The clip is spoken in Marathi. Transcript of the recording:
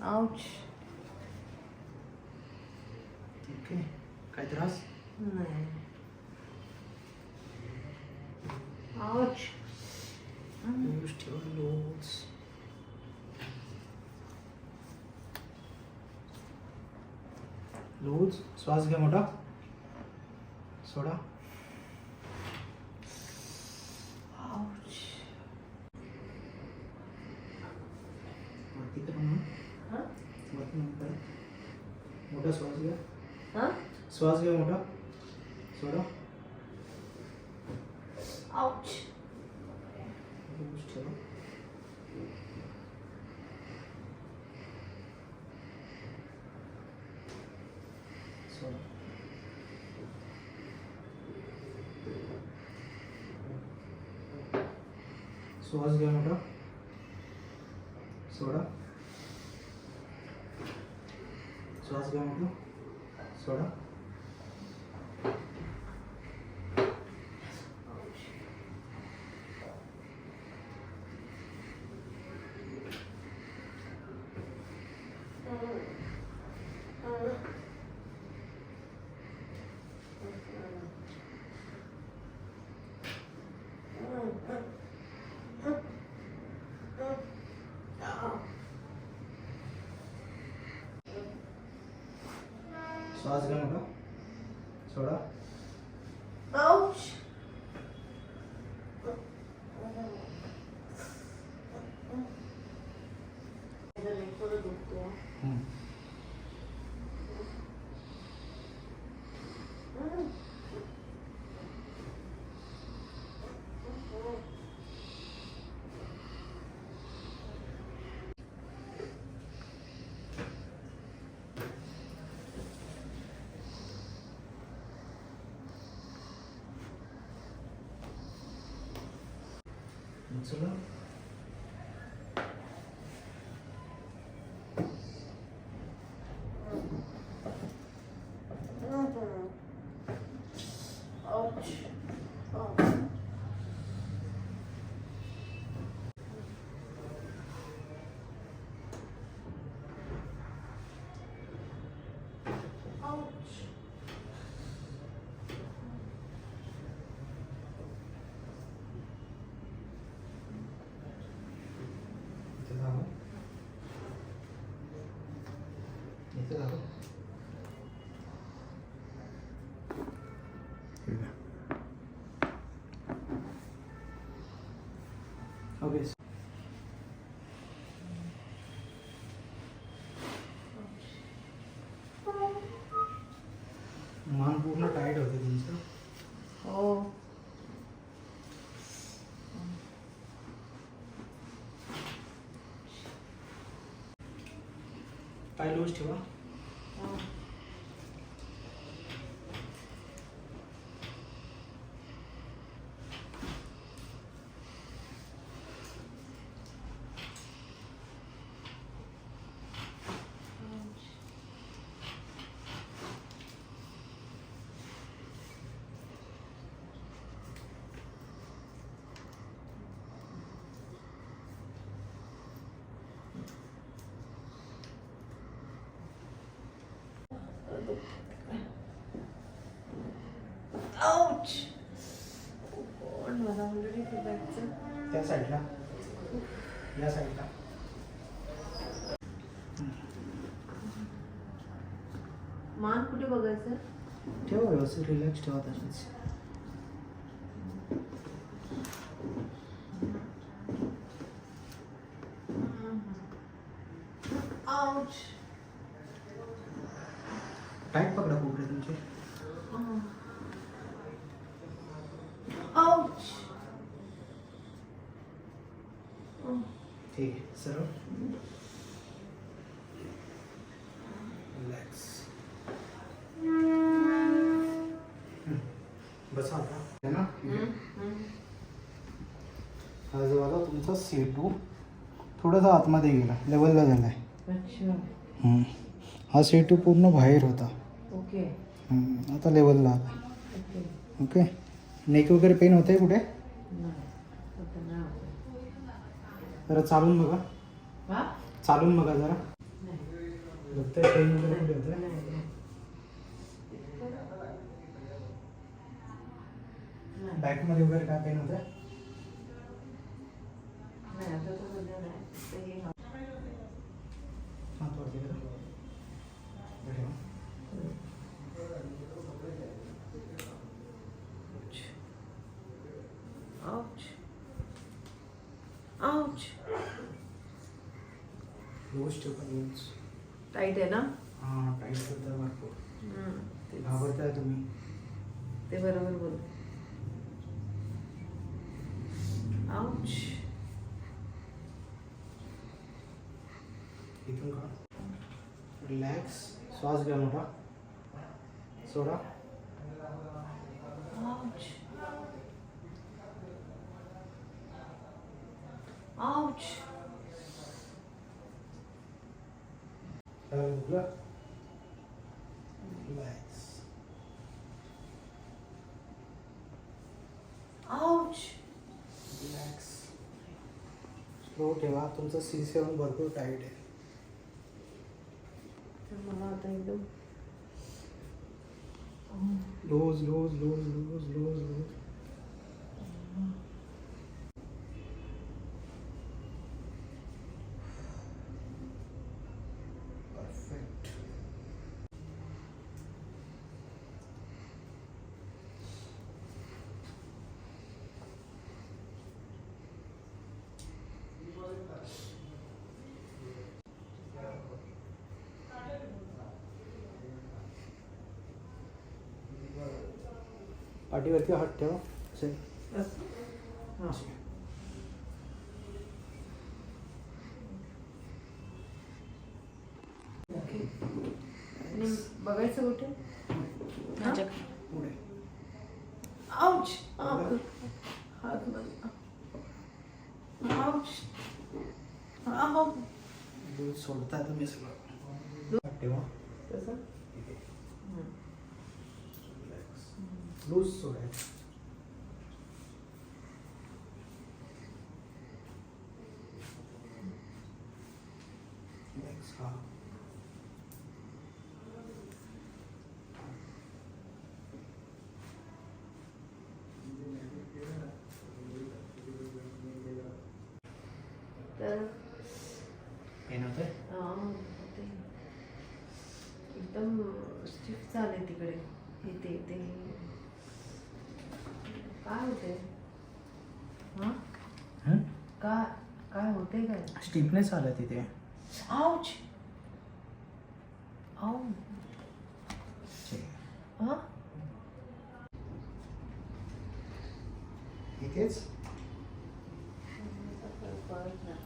आउच. ओके. काय त्रास? नाही. आउच. लूज ठेवा. लूज. लूज. श्वास घ्या मोठा. सोडा. आउच. वरती करा म्हणून. हां वरती म्हणून करा. मोठा श्वास घ्या. हां श्वास घ्या मोठा. सोडा. आउच. लूज ठेवा. सोडा. श्वास घ्या मोठा. सोडा. श्वास घ्या मोठा. सोडा. श्वास घ्या मोठा. सोडा. आउच. चला. Ouch. Oh. Ouch. इथे दाबा. इथे दाबा. ओके. मान पूर्ण टाईट होते तुमचं. हो. पाय लूज ठेवा. Ouch. Oh God, मला ऑलरेडी फिरायचं. त्या साईडला. या साईडला. मान कुठे बघायचं? ठेवा व्यवस्थित. रिलॅक्स ठेवा तशीच. आउच. टाईट पकडा कोपरे तुमचे. आउच. ठीक आहे. सरळ. रिलॅक्स. बसा आता. है ना. हा जो आला तुमचा C2 थोडासा आतमध्ये गेला. लेवलला झाला आहे. अच्छा. हा C2 पूर्ण बाहेर होता. ओके. आता लेवलला आला. ओके. ओके. नेक वगैरे पेन होते कुठे? नाही. आता नाही. जरा चालून बघा. हा? चालून बघा जरा. नाही. दुखतंय पेन वगैरे कुठे होतं? नाही. बॅकमध्ये वगैरे काय पेन होतं? नाही, आता तर सध्या नाही. ते हे हात वरती करा. इकडे ठेवा. Ouch. Ouch. लूज ठेवा, लूज. टाईट आहे ना? हां, टाईट होतं भरपूर. ते घाबरताय तुम्ही? ते बरोबर बोल. Ouch. इथून का? रिलॅक्स. श्वास घ्या मोठा. सोडा. Ouch. Ouch. दुखलं? रिलॅक्स. Ouch. रिलॅक्स. स्लो ठेवा. तुमचं C7 भरपूर टाईट आहे. तर मला आता एकदम loose loose loose loose loose loose. Perfect. पाठीवरती हात ठेवा. असे. हां. ओके. आणि बघायचं कुठे? माझ्या पुढे. आउच. हात मध्ये. आउच. आउ. लूज सोडता तुम्ही सगळं. हात ठेवा. कसं? रिलॅक्स. लूज सोडायचं. रिलॅक्स. हां. तर पेन होतंय? ते एकदम स्टिफ झाले तिकडे. हे ते काय होते? हां, काय होते काय? स्टिफनेस आला तिथे. आउच. आउ. हां, इथेच कळत नाही.